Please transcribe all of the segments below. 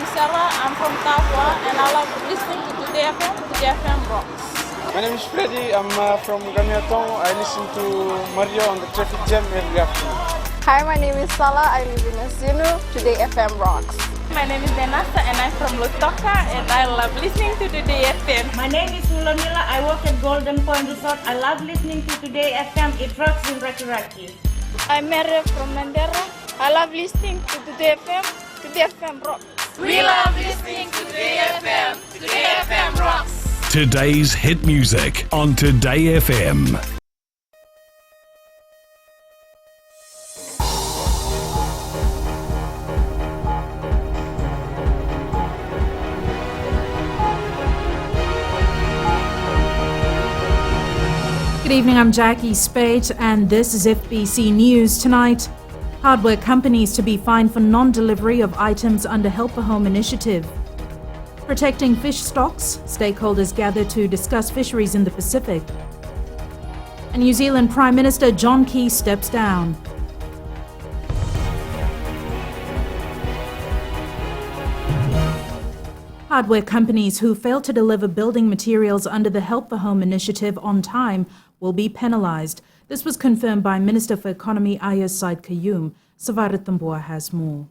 I'm Sarah, I'm from Tafwa, and I love listening to Today FM. Today FM rocks. My name is Freddy, I'm from Gamiatong. I listen to Mario on the traffic jam every afternoon. Hi, my name is Salah, I live in Asinu. Today FM rocks. My name is Denasa and I'm from Lutoka and I love listening to Today FM. My name is Hulamila, I work at Golden Point Resort. I love listening to Today FM. It rocks in Raki Raki. I'm Mary from Mandera. I love listening to Today FM. Today FM rocks. We love listening to Today FM. Today FM rocks. Today's hit music on Today FM. Good evening, I'm Jackie Spate and this is FBC News Tonight. Hardware companies to be fined for non-delivery of items under Help a Home initiative. Protecting fish stocks, stakeholders gather to discuss fisheries in the Pacific. And New Zealand Prime Minister John Key steps down. Hardware companies who fail to deliver building materials under the Help a Home initiative on time will be penalised. This was confirmed by Minister for Economy Ayaz Said Qayyum. Savarat Tambua has more.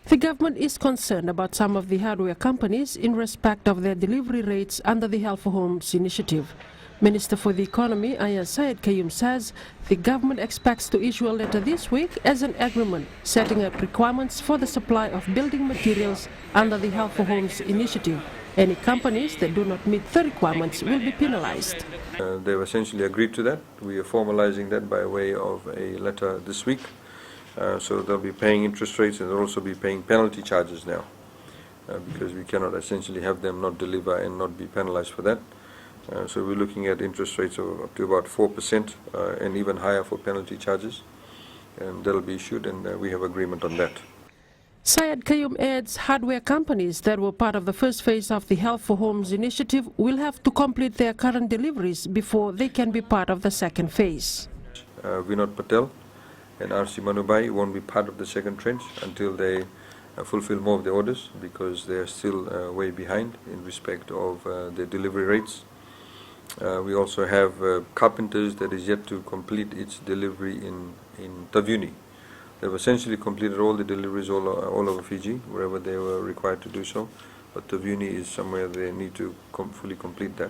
The government is concerned about some of the hardware companies in respect of their delivery rates under the Help for Homes initiative. Minister for the Economy Ayaz Said Qayyum says the government expects to issue a letter this week as an agreement setting up requirements for the supply of building materials under the Help for Homes initiative. Any companies that do not meet the requirements will be penalized. They've essentially agreed to that. We are formalizing that by way of a letter this week. So they'll be paying interest rates and they'll also be paying penalty charges now because we cannot essentially have them not deliver and not be penalized for that. So we're looking at interest rates of up to about 4% and even higher for penalty charges, and that'll be issued, and we have agreement on that. Syed Qayyum adds hardware companies that were part of the first phase of the Help for Homes initiative will have to complete their current deliveries before they can be part of the second phase. Vinod Patel and RC Manubai won't be part of the second tranche until they fulfill more of the orders because they are still way behind in respect of their delivery rates. We also have carpenters that is yet to complete its delivery in Taveuni. They've essentially completed all the deliveries all over Fiji, wherever they were required to do so. But Taveuni is somewhere they need to fully complete that.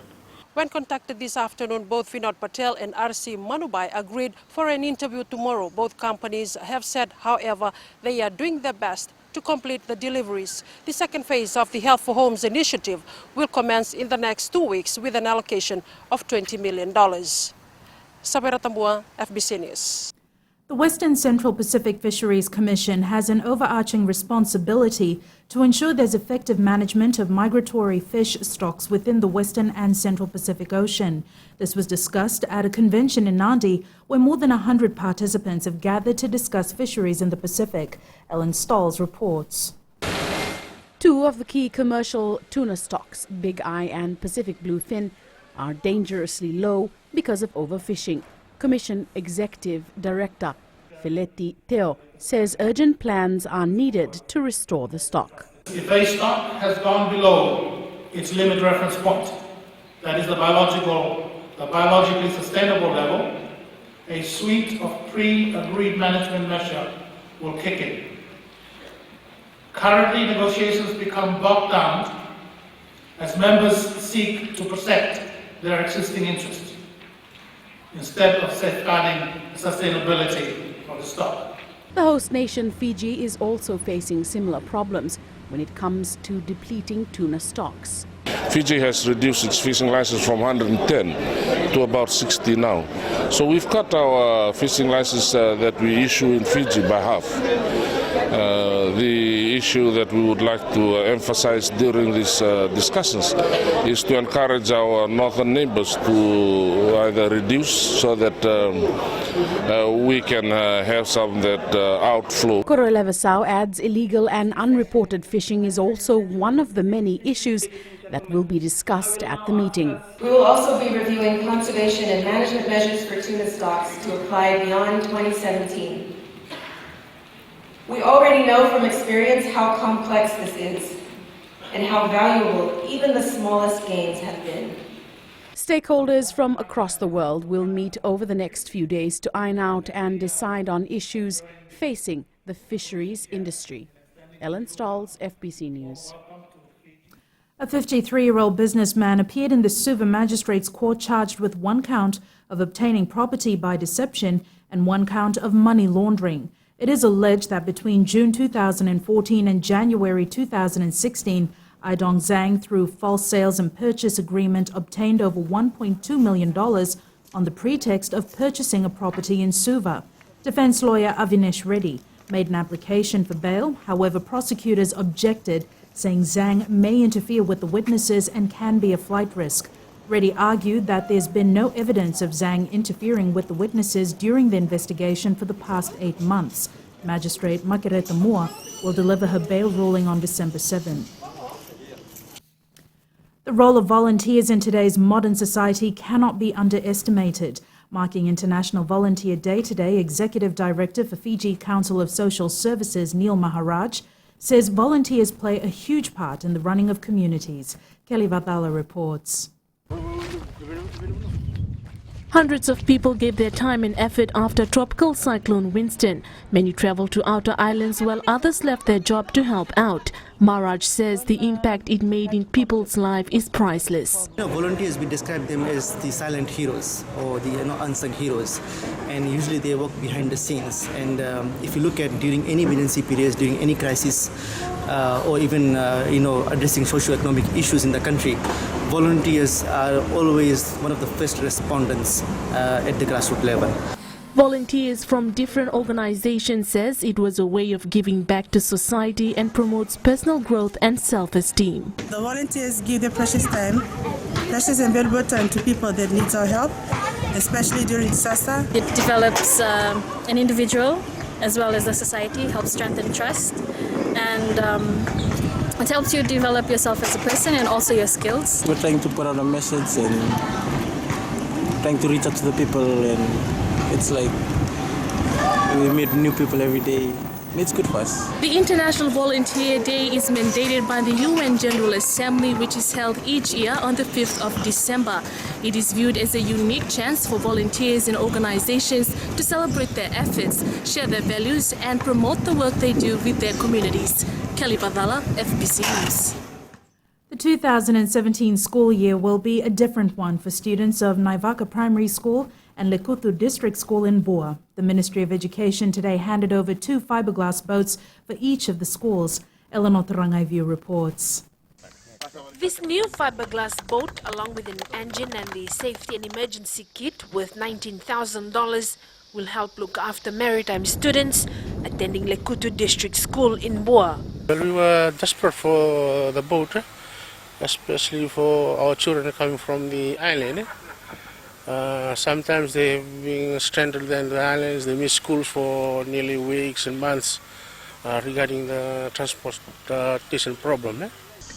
When contacted this afternoon, both Vinod Patel and RC Manubai agreed for an interview tomorrow. Both companies have said, however, they are doing their best to complete the deliveries. The second phase of the Help for Homes initiative will commence in the next 2 weeks with an allocation of $20 million. Sabera Tambua, FBC News. The Western Central Pacific Fisheries Commission has an overarching responsibility to ensure there's effective management of migratory fish stocks within the Western and Central Pacific Ocean. This was discussed at a convention in Nadi where more than 100 participants have gathered to discuss fisheries in the Pacific. Ellen Stolz reports. Two of the key commercial tuna stocks, Big Eye and Pacific Bluefin, are dangerously low because of overfishing. Commission Executive Director Fileti Teo says urgent plans are needed to restore the stock. If a stock has gone below its limit reference point, that is the biologically sustainable level, a suite of pre-agreed management measures will kick in. Currently, negotiations become bogged down as members seek to protect their existing interests instead of safeguarding sustainability of the stock. The host nation, Fiji, is also facing similar problems when it comes to depleting tuna stocks. Fiji has reduced its fishing license from 110 to about 60 now. So we've cut our fishing license that we issue in Fiji by half. The issue that we would like to emphasize during these discussions is to encourage our northern neighbors to either reduce so that we can have some that outflow. Korolevasau adds illegal and unreported fishing is also one of the many issues that will be discussed at the meeting. We will also be reviewing conservation and management measures for tuna stocks to apply beyond 2017. We already know from experience how complex this is, and how valuable even the smallest gains have been. Stakeholders from across the world will meet over the next few days to iron out and decide on issues facing the fisheries industry. Ellen Stalls, FBC News. A 53-year-old businessman appeared in the Suva Magistrates Court charged with 1 count of obtaining property by deception and 1 count of money laundering. It is alleged that between June 2014 and January 2016, Aidong Zhang, through false sales and purchase agreement, obtained over $1.2 million on the pretext of purchasing a property in Suva. Defense lawyer Avinesh Reddy made an application for bail. However, prosecutors objected, saying Zhang may interfere with the witnesses and can be a flight risk. Reddy argued that there's been no evidence of Zhang interfering with the witnesses during the investigation for the past 8 months. Magistrate Makereta Moore will deliver her bail ruling on December 7. The role of volunteers in today's modern society cannot be underestimated. Marking International Volunteer Day today, Executive Director for Fiji Council of Social Services Neil Maharaj says volunteers play a huge part in the running of communities. Kelly Vathala reports. Hundreds of people gave their time and effort after Tropical Cyclone Winston. Many traveled to outer islands while others left their job to help out. Maharaj says the impact it made in people's life is priceless. Volunteers, we describe them as the silent heroes or the unsung heroes, and usually they work behind the scenes. And if you look at during any emergency periods, during any crisis, or even addressing socio-economic issues in the country, volunteers are always one of the first respondents at the grassroots level. Volunteers from different organizations says it was a way of giving back to society and promotes personal growth and self-esteem. The volunteers give their precious time, precious and valuable time to people that need our help, especially during disaster. It develops an individual as well as a society, helps strengthen trust, and it helps you develop yourself as a person and also your skills. We're trying to put out a message and trying to reach out to the people, and it's like we meet new people every day. It's good for us. The International Volunteer Day is mandated by the UN General Assembly, which is held each year on the 5th of December. It is viewed as a unique chance for volunteers and organizations to celebrate their efforts, share their values, and promote the work they do with their communities. Kelly Badala, FBC News. The 2017 school year will be a different one for students of Naivaka Primary School and Lekutu District School in Bua. The Ministry of Education today handed over 2 fiberglass boats for each of the schools. Eleanor Tarangaivu reports. This new fiberglass boat, along with an engine and the safety and emergency kit worth $19,000, will help look after maritime students attending Lekutu District School in Bua. Well, we were desperate for the boat, especially for our children coming from the island. Sometimes they've been stranded in the islands, they miss school for nearly weeks and months regarding the transportation problem.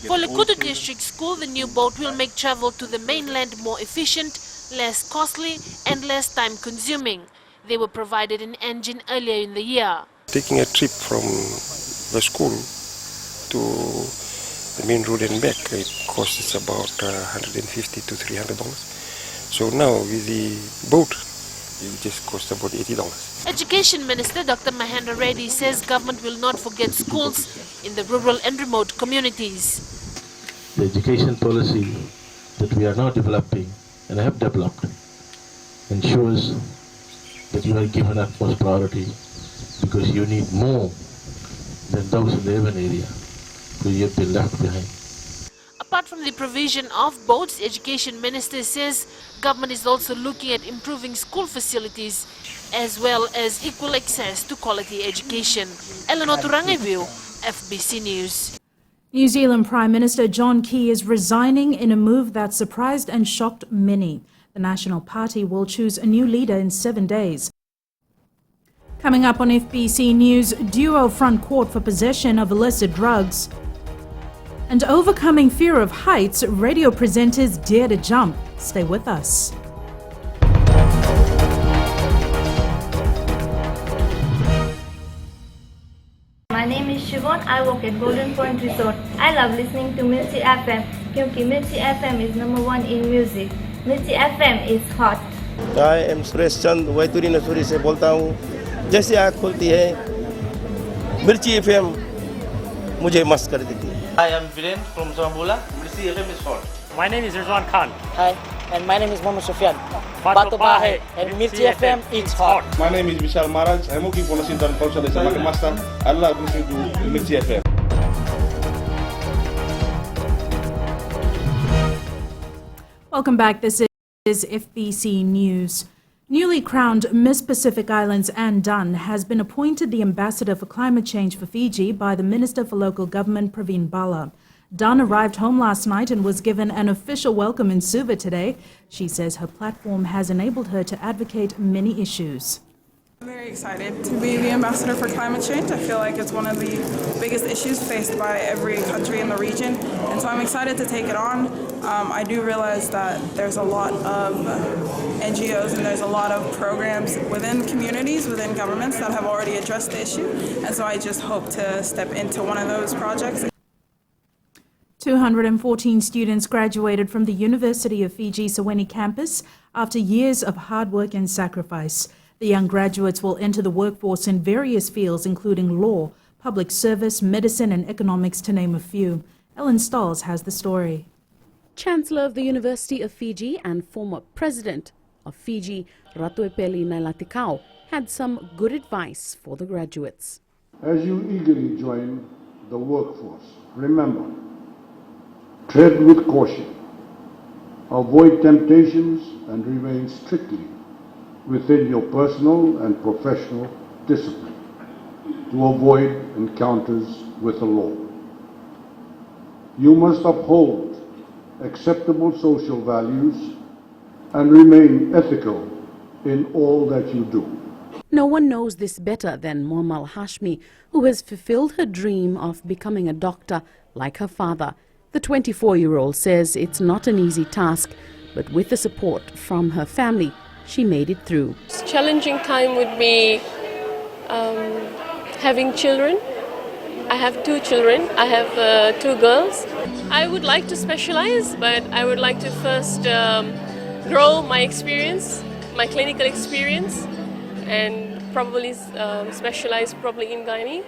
For Lekutu District School, the new boat will make travel to the mainland more efficient, less costly and less time consuming. They were provided an engine earlier in the year. Taking a trip from the school to the main road and back, it costs about $150 to $300. So now with the boat, it just costs about $80. Education Minister Dr. Mahendra Reddy says government will not forget schools in the rural and remote communities. The education policy that we are now developing and have developed ensures that you are given utmost priority because you need more than those in the urban area who have been left behind. Apart from the provision of boats, the Education Minister says government is also looking at improving school facilities as well as equal access to quality education. Eleanor Turangevu, FBC News. New Zealand Prime Minister John Key is resigning in a move that surprised and shocked many. The National Party will choose a new leader in 7 days. Coming up on FBC News, duo front court for possession of illicit drugs. And overcoming fear of heights, radio presenters dare to jump. Stay with us. My name is Siobhan. I work at Golden Point Resort. I love listening to Mirchi FM क्योंकि Mirchi FM is #1 in music. Mirchi FM is hot. I am Suresh Chand वैतुरी नसूरी से बोलता हूँ। जैसे आँख खुलती है मिर्ची FM मुझे मस्त कर देती है। I am Viren from Zambula. Mirchi FM is hot. My name is Rizwan Khan. Hi, and my name is Mohammed Sufyan. Batu Bahe, and Mirchi FM is hot. My name is Vishal Maharaj. I'm working for Nasintan Culture as a market master. I love listening to Mirchi FM. Welcome back. This is FBC News. Newly crowned Miss Pacific Islands Anne Dunn has been appointed the Ambassador for Climate Change for Fiji by the Minister for Local Government, Praveen Bala. Dunn arrived home last night and was given an official welcome in Suva today. She says her platform has enabled her to advocate many issues. I'm very excited to be the ambassador for climate change. I feel like it's one of the biggest issues faced by every country in the region, and so I'm excited to take it on. I do realize that there's a lot of NGOs and there's a lot of programs within communities, within governments that have already addressed the issue, and so I just hope to step into one of those projects. 214 students graduated from the University of Fiji Seweni campus after years of hard work and sacrifice. The young graduates will enter the workforce in various fields, including law, public service, medicine, and economics, to name a few. Ellen Stahls has the story. Chancellor of the University of Fiji and former President of Fiji, Ratuepeli Nailatikau, had some good advice for the graduates. As you eagerly join the workforce, remember, tread with caution, avoid temptations, and remain strictly within your personal and professional discipline to avoid encounters with the law. You must uphold acceptable social values and remain ethical in all that you do. No one knows this better than Muammal Hashmi, who has fulfilled her dream of becoming a doctor like her father. The 24-year-old says it's not an easy task, but with the support from her family, she made it through. Challenging time would be having children. I have 2 children. I have 2 girls. I would like to specialize, but I would like to first grow my experience, my clinical experience, and probably specialize probably in gynae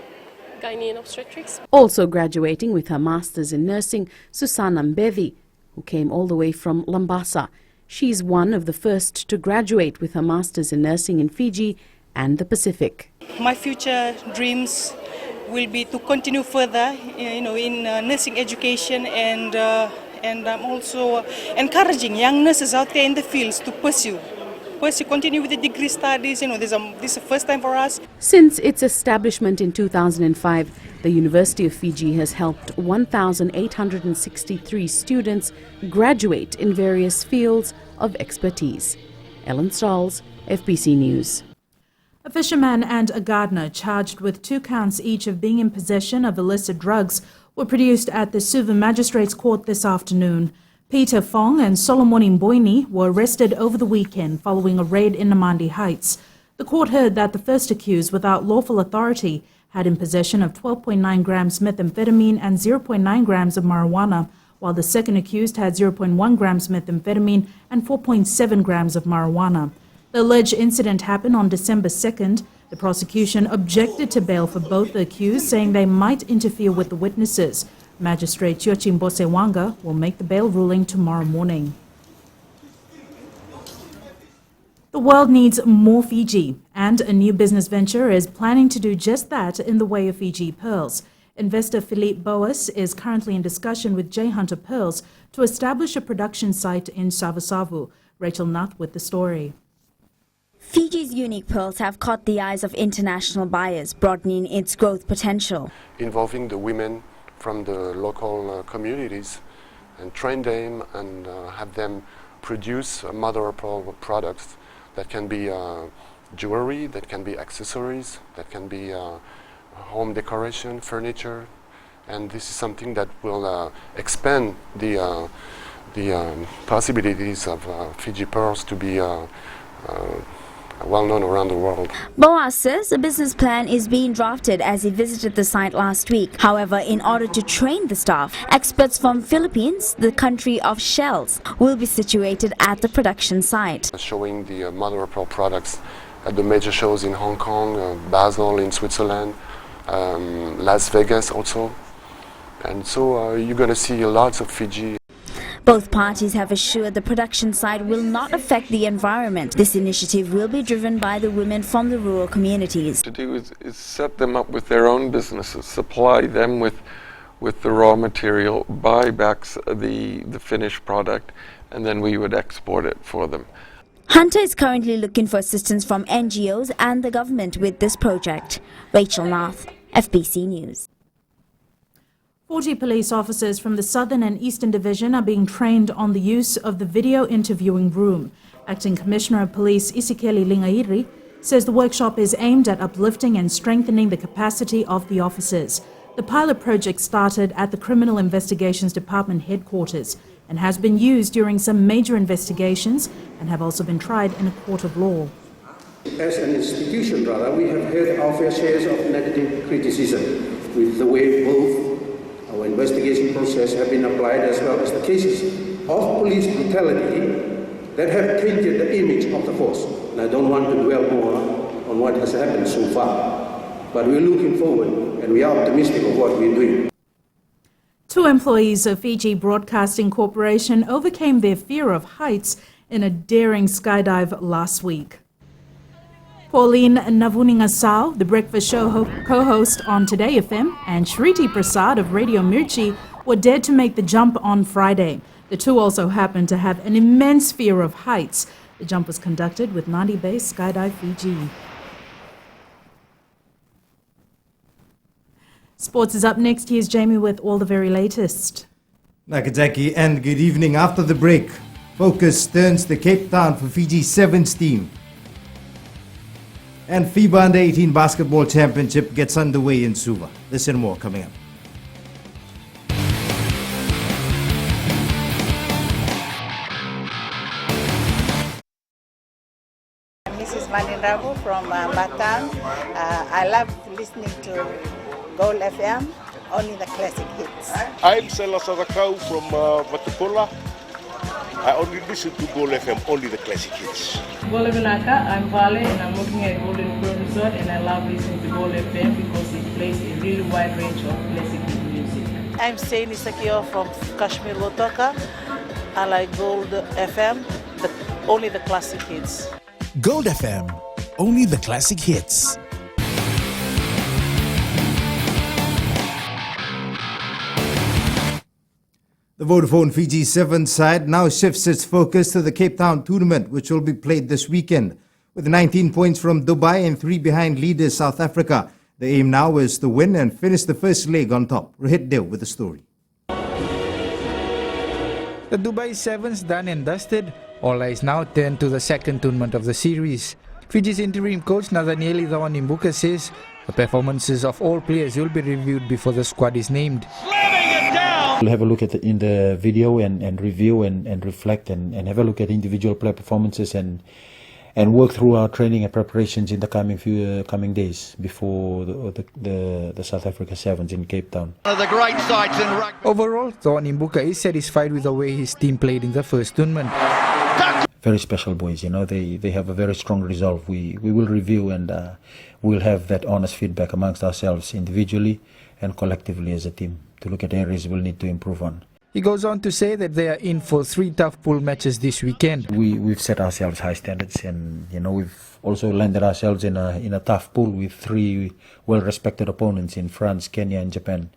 and obstetrics. Also graduating with her master's in nursing, Susanna Mbevi, who came all the way from Lambasa. She's one of the first to graduate with her master's in nursing in Fiji and the Pacific. My future dreams will be to continue further, in nursing education, and I'm also encouraging young nurses out there in the fields to continue with the degree studies. This is the first time for us. Since its establishment in 2005, the University of Fiji has helped 1,863 students graduate in various fields of expertise. Ellen Stahls, FBC News. A fisherman and a gardener charged with 2 counts each of being in possession of illicit drugs were produced at the Suva Magistrates Court this afternoon. Peter Fong and Solomon Mboini were arrested over the weekend following a raid in Namandi Heights. The court heard that the first accused, without lawful authority, had in possession of 12.9 grams methamphetamine and 0.9 grams of marijuana, while the second accused had 0.1 grams methamphetamine and 4.7 grams of marijuana. The alleged incident happened on December 2nd. The prosecution objected to bail for both the accused, saying they might interfere with the witnesses. Magistrate Chiochim Bosewanga will make the bail ruling tomorrow morning. The world needs more Fiji, and a new business venture is planning to do just that in the way of Fiji pearls. Investor Philippe Boas is currently in discussion with J. Hunter Pearls to establish a production site in Savasavu. Rachel Nutt with the story. Fiji's unique pearls have caught the eyes of international buyers, broadening its growth potential. Involving the women from the local communities and train them and have them produce mother of pearl products that can be jewelry, that can be accessories, that can be home decoration, furniture, and this is something that will expand the possibilities of Fiji pearls to be well known around the world. Boas says a business plan is being drafted as he visited the site last week. However, in order to train the staff, experts from Philippines, the country of shells, will be situated at the production site. Showing the mother of pearl products at the major shows in Hong Kong, Basel in Switzerland, Las Vegas also. And so you're going to see lots of Fiji. Both parties have assured the production site will not affect the environment. This initiative will be driven by the women from the rural communities. To do is set them up with their own businesses, supply them with the raw material, buy back the finished product, and then we would export it for them. Hunter is currently looking for assistance from NGOs and the government with this project. Rachel Nath, FBC News. 40 police officers from the Southern and Eastern Division are being trained on the use of the video interviewing room. Acting Commissioner of Police Isikeli Lingairi says the workshop is aimed at uplifting and strengthening the capacity of the officers. The pilot project started at the Criminal Investigations Department headquarters and has been used during some major investigations and have also been tried in a court of law. As an institution, we have heard our fair shares of negative criticism with the way both our investigation process have been applied as well as the cases of police brutality that have tainted the image of the force. And I don't want to dwell more on what has happened so far, but we're looking forward and we are optimistic of what we're doing. 2 employees of Fiji Broadcasting Corporation overcame their fear of heights in a daring skydive last week. Pauline Navuningasao, the breakfast show co-host on Today FM, and Shriti Prasad of Radio Mirchi were dared to make the jump on Friday. The two also happened to have an immense fear of heights. The jump was conducted with Nadi-based Skydive Fiji. Sports is up next. Here's Jamie with all the very latest. Nakazaki, and good evening. After the break, focus turns to Cape Town for Fiji Sevens team. And FIBA Under 18 Basketball Championship gets underway in Suva. This and more coming up. This is Manin Rabu from Batam. I love listening to Gold FM, only the classic hits. I'm Sela Sadakau from Vatupula. I only listen to Gold FM, only the classic hits. Golden-Aka, I'm Vale and I'm working at Golden Grove Resort and I love listening to Gold FM because it plays a really wide range of classic music. I'm Saini Sakio from Kashmir Wotoka. I like Gold FM, but only the classic hits. Gold FM, only the classic hits. The Vodafone Fiji Sevens side now shifts its focus to the Cape Town tournament, which will be played this weekend. With 19 points from Dubai and 3 behind leaders South Africa, the aim now is to win and finish the first leg on top. Rohit Dev with the story. The Dubai Sevens done and dusted, all eyes now turn to the second tournament of the series. Fiji's interim coach Nathaniel Imbuka says the performances of all players will be reviewed before the squad is named. We'll have a look at in the video and review and reflect and have a look at individual player performances and work through our training and preparations in the coming days before the South Africa Sevens in Cape Town. One of the great sights in rugby. Overall, Thorn Imbuka is satisfied with the way his team played in the first tournament. Very special boys, you know, they have a very strong resolve. We will review and we'll have that honest feedback amongst ourselves individually and collectively as a team to look at areas we'll need to improve on. He goes on to say that they are in for 3 tough pool matches this weekend. We've set ourselves high standards and, you know, we've also landed ourselves in a tough pool with 3 well-respected opponents in France, Kenya and Japan.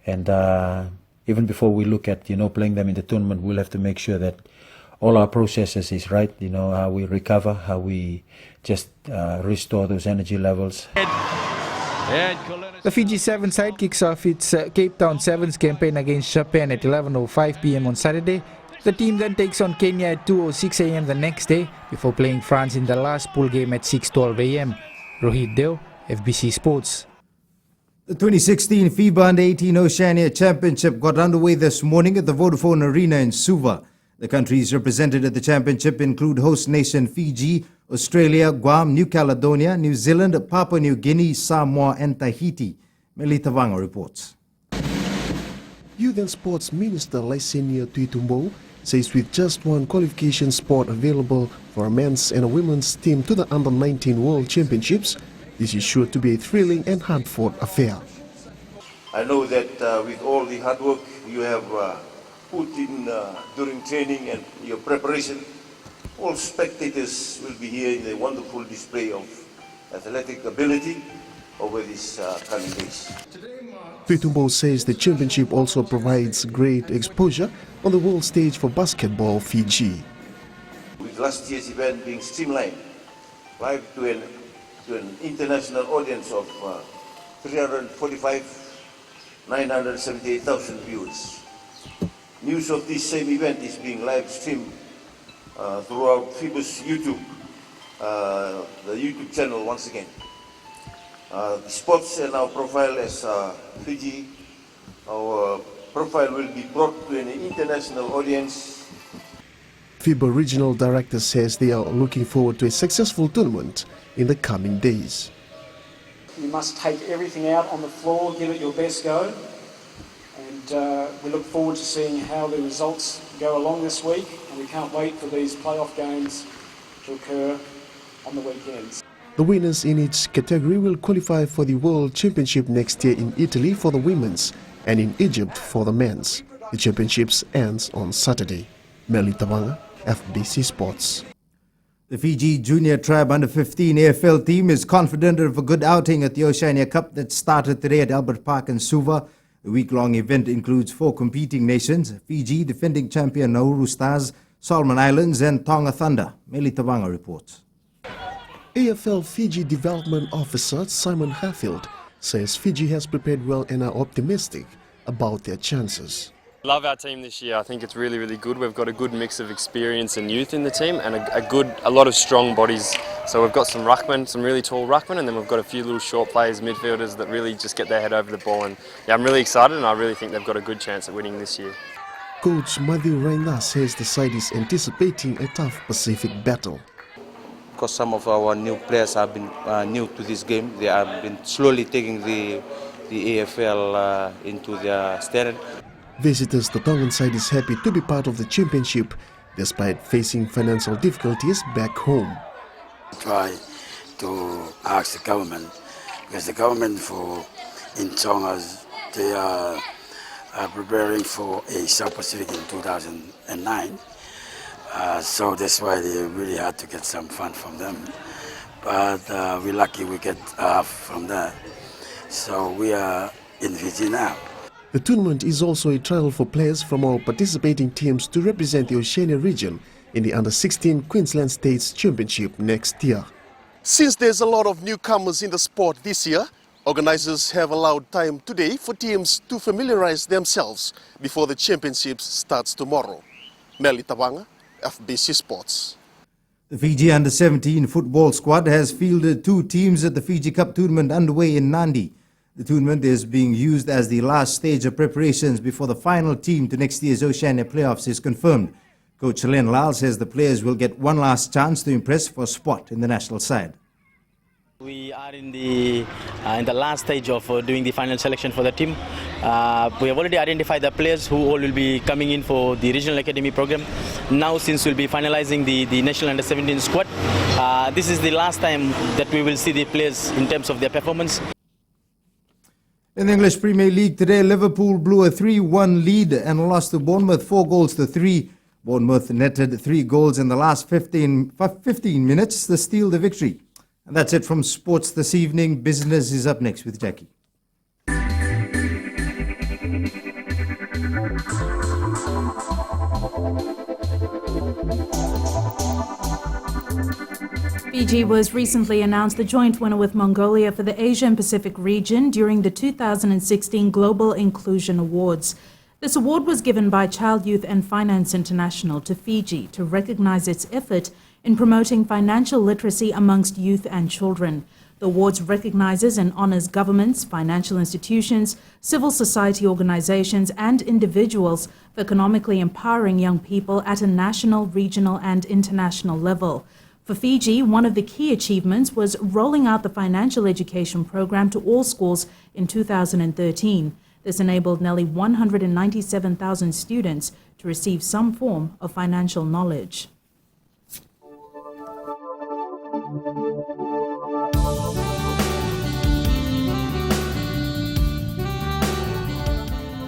And even before we look at, you know, playing them in the tournament, we'll have to make sure that all our processes is right, you know, how we recover, how we just restore those energy levels. The Fiji Sevens side kicks off its Cape Town Sevens campaign against Japan at 11:05 p.m. on Saturday. The team then takes on Kenya at 2:06 a.m. the next day before playing France in the last pool game at 6:12 a.m. Rohit Dev, FBC Sports. The 2016 FIBA Under 18 Oceania Championship got underway this morning at the Vodafone Arena in Suva. The countries represented at the championship include host nation Fiji, Australia, Guam, New Caledonia, New Zealand, Papua New Guinea, Samoa and Tahiti. Melita Vanga reports. Youth and Sports Minister Lysenia Tuitumbo says with just one qualification spot available for a men's and a women's team to the Under-19 World Championships, this is sure to be a thrilling and hard-fought affair. I know that with all the hard work you have put in during training and your preparation, all spectators will be here in the wonderful display of athletic ability over these coming days. Tuitumbo says the championship also provides great exposure on the world stage for basketball Fiji. With last year's event being streamlined, live to an international audience of 978,000 viewers. News of this same event is being live streamed throughout FIBA's YouTube, the YouTube channel once again. The sports and our profile as Fiji, our profile will be brought to an international audience. FIBA Regional Director says they are looking forward to a successful tournament in the coming days. You must take everything out on the floor, give it your best go, and we look forward to seeing how the results go along this week, and we can't wait for these playoff games to occur on the weekends. The winners in each category will qualify for the World Championship next year in Italy for the women's and in Egypt for the men's. The championships ends on Saturday. Melita Vanga, FBC Sports. The Fiji Junior Tribe Under-15 AFL team is confident of a good outing at the Oceania Cup that started today at Albert Park in Suva. The week-long event includes 4 competing nations: Fiji, defending champion Nauru Stars, Solomon Islands and Tonga Thunder. Melita Vanga reports. AFL Fiji Development Officer Simon Hatfield says Fiji has prepared well and are optimistic about their chances. Love our team this year. I think it's really, really good. We've got a good mix of experience and youth in the team, and a lot of strong bodies. So we've got some ruckmen, some really tall ruckmen, and then we've got a few little short players, midfielders that really just get their head over the ball. And yeah, I'm really excited, and I really think they've got a good chance at winning this year. Coach Madhu Raina says the side is anticipating a tough Pacific battle. Because some of our new players have been new to this game, they have been slowly taking the AFL into their standard. Visitors, the Tongan side is happy to be part of the championship despite facing financial difficulties back home. Try to ask the government, because the government in Tonga, they are preparing for a South Pacific in 2009. So that's why they really had to get some fund from them. But we're lucky we get half from that. So we are in Fiji now. The tournament is also a trial for players from all participating teams to represent the Oceania region in the Under-16 Queensland States Championship next year. Since there's a lot of newcomers in the sport this year, organizers have allowed time today for teams to familiarize themselves before the championships starts tomorrow. Melita Vanga, FBC Sports. The Fiji Under-17 football squad has fielded 2 teams at the Fiji Cup tournament underway in Nandi. The tournament is being used as the last stage of preparations before the final team to next year's Oceania playoffs is confirmed. Coach Len Lal says the players will get one last chance to impress for a spot in the national side. We are in the last stage of doing the final selection for the team. We have already identified the players who all will be coming in for the regional academy program. Now, since we'll be finalizing the national under-17 squad, this is the last time that we will see the players in terms of their performance. In the English Premier League today, Liverpool blew a 3-1 lead and lost to Bournemouth 4-3. Bournemouth netted 3 goals in the last 15 minutes to steal the victory. And that's it from sports this evening. Business is up next with Jackie. Fiji was recently announced the joint winner with Mongolia for the Asia and Pacific region during the 2016 Global Inclusion Awards. This award was given by Child, Youth and Finance International to Fiji to recognize its effort in promoting financial literacy amongst youth and children. The awards recognizes and honors governments, financial institutions, civil society organizations and individuals for economically empowering young people at a national, regional and international level. For Fiji, one of the key achievements was rolling out the financial education program to all schools in 2013. This enabled nearly 197,000 students to receive some form of financial knowledge.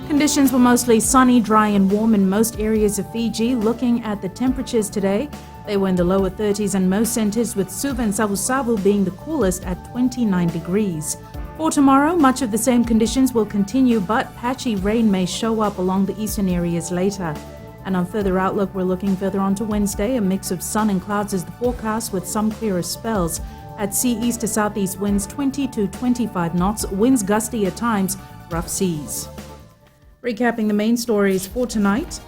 Conditions were mostly sunny, dry and warm in most areas of Fiji. Looking at the temperatures today, they were in the lower 30s in most centres, with Suva and Savu being the coolest at 29 degrees. For tomorrow, much of the same conditions will continue, but patchy rain may show up along the eastern areas later. And on further outlook, we're looking further on to Wednesday. A mix of sun and clouds is the forecast, with some clearer spells. At sea, east to southeast winds 20 to 25 knots, winds gusty at times, rough seas. Recapping the main stories for tonight.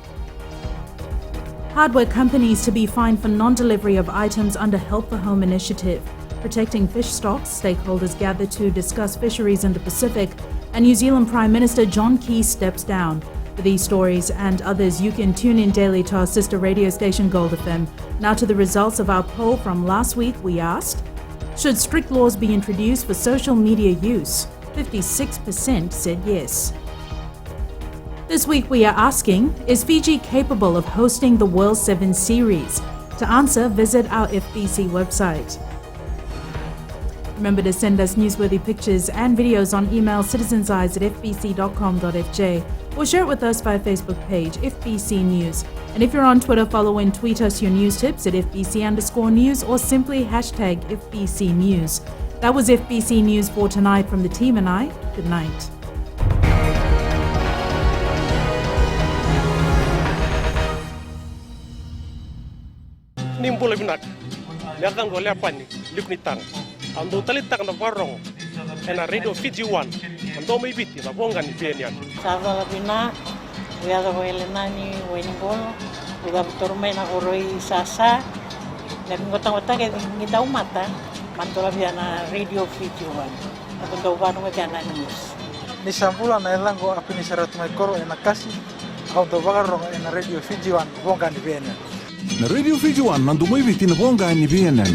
Hardware companies to be fined for non-delivery of items under Help for Home initiative. Protecting fish stocks, stakeholders gather to discuss fisheries in the Pacific. And New Zealand Prime Minister John Key steps down. For these stories and others, you can tune in daily to our sister radio station Gold FM. Now to the results of our poll from last week. We asked, should strict laws be introduced for social media use? 56% said yes. This week we are asking, is Fiji capable of hosting the World 7 Series? To answer, visit our FBC website. Remember to send us newsworthy pictures and videos on email citizenseyes@fbc.com.fj or share it with us via Facebook page, FBC News. And if you're on Twitter, follow and tweet us your news tips at FBC_news or simply hashtag FBC News. That was FBC News for tonight from the team and I. Good night. Nimbula binak, lihatang gole apa ni, liknitang, ando talitang na barong, ena radio Fiji 1, ando may biti na bongan ni Benian. Sada labina, lihatang gole nani weningol, udah berturmai na koroi sasa, dan ngotang-ngotang kita umata, mantola biana radio Fiji 1, atau doban ngajana news. Ni sampula na elang go api ni sarat mai koro ena kasi, auto bagarong ena radio Fiji 1 bongan ni Benian. Na Radio Fiji 1 nandu mai biti na bonga ni Benian.